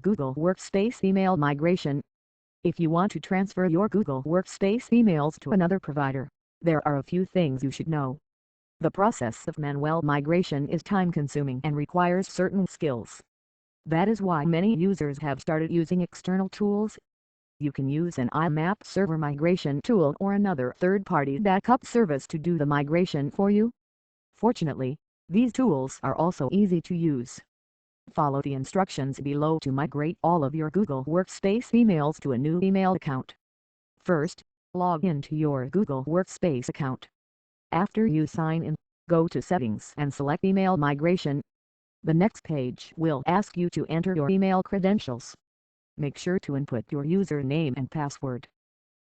Google Workspace Email Migration. If you want to transfer your Google Workspace emails to another provider, there are a few things you should know. The process of manual migration is time-consuming and requires certain skills. That is why many users have started using external tools. You can use an IMAP server migration tool or another third-party backup service to do the migration for you. Fortunately, these tools are also easy to use. Follow the instructions below to migrate all of your Google Workspace emails to a new email account. First, log into your Google Workspace account. After you sign in, go to Settings and select Email Migration. The next page will ask you to enter your email credentials. Make sure to input your username and password.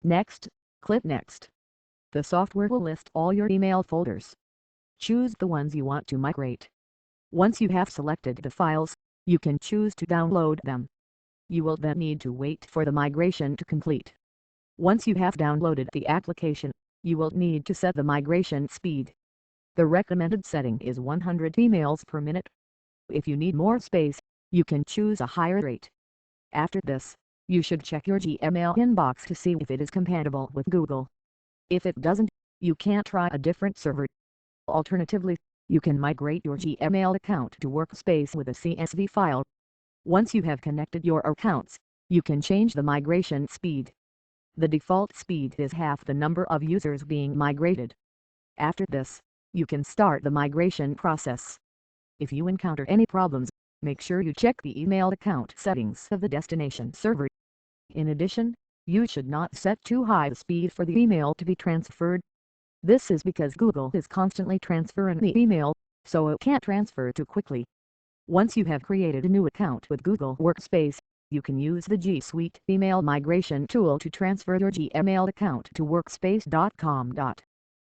Next, click Next. The software will list all your email folders. Choose the ones you want to migrate. Once you have selected the files, you can choose to download them. You will then need to wait for the migration to complete. Once you have downloaded the application, you will need to set the migration speed. The recommended setting is 100 emails per minute. If you need more space, you can choose a higher rate. After this, you should check your Gmail inbox to see if it is compatible with Google. If it doesn't, you can try a different server. Alternatively, you can migrate your Gmail account to Workspace with a CSV file. Once you have connected your accounts, you can change the migration speed. The default speed is half the number of users being migrated. After this, you can start the migration process. If you encounter any problems, make sure you check the email account settings of the destination server. In addition, you should not set too high a speed for the email to be transferred. This is because Google is constantly transferring the email, so it can't transfer too quickly. Once you have created a new account with Google Workspace, you can use the G Suite email migration tool to transfer your Gmail account to workspace.com.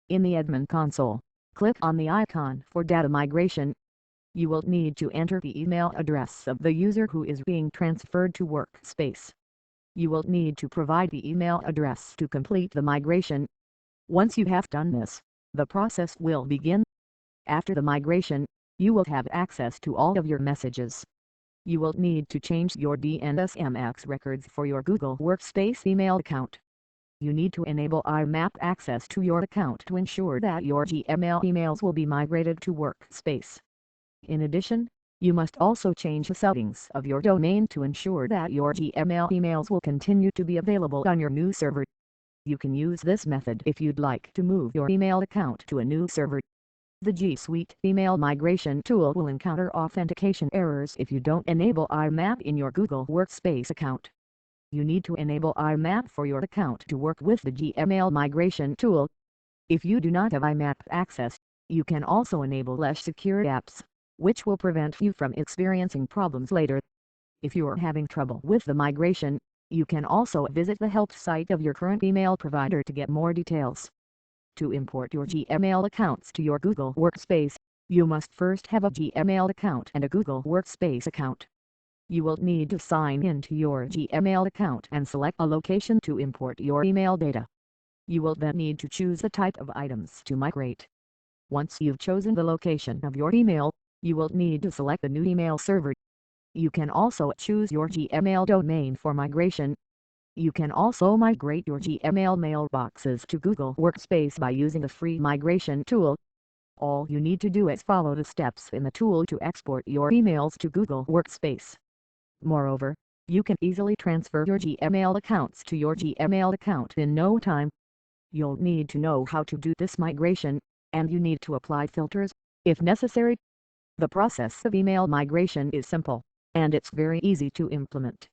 In the admin console, click on the icon for data migration. You will need to enter the email address of the user who is being transferred to Workspace. You will need to provide the email address to complete the migration. Once you have done this, the process will begin. After the migration, you will have access to all of your messages. You will need to change your DNS records for your Google Workspace email account. You need to enable IMAP access to your account to ensure that your Gmail emails will be migrated to Workspace. In addition, you must also change the settings of your domain to ensure that your Gmail emails will continue to be available on your new server. You can use this method if you'd like to move your email account to a new server. The G Suite email migration tool will encounter authentication errors if you don't enable IMAP in your Google Workspace account. You need to enable IMAP for your account to work with the Gmail migration tool. If you do not have IMAP access, you can also enable less secure apps, which will prevent you from experiencing problems later. If you are having trouble with the migration, you can also visit the help site of your current email provider to get more details. To import your Gmail accounts to your Google Workspace, you must first have a Gmail account and a Google Workspace account. You will need to sign into your Gmail account and select a location to import your email data. You will then need to choose the type of items to migrate. Once you've chosen the location of your email, you will need to select the new email server. You can also choose your Gmail domain for migration. You can also migrate your Gmail mailboxes to Google Workspace by using the free migration tool. All you need to do is follow the steps in the tool to export your emails to Google Workspace. Moreover, you can easily transfer your Gmail accounts to your Gmail account in no time. You'll need to know how to do this migration, and you need to apply filters, if necessary. The process of email migration is simple, and it's very easy to implement.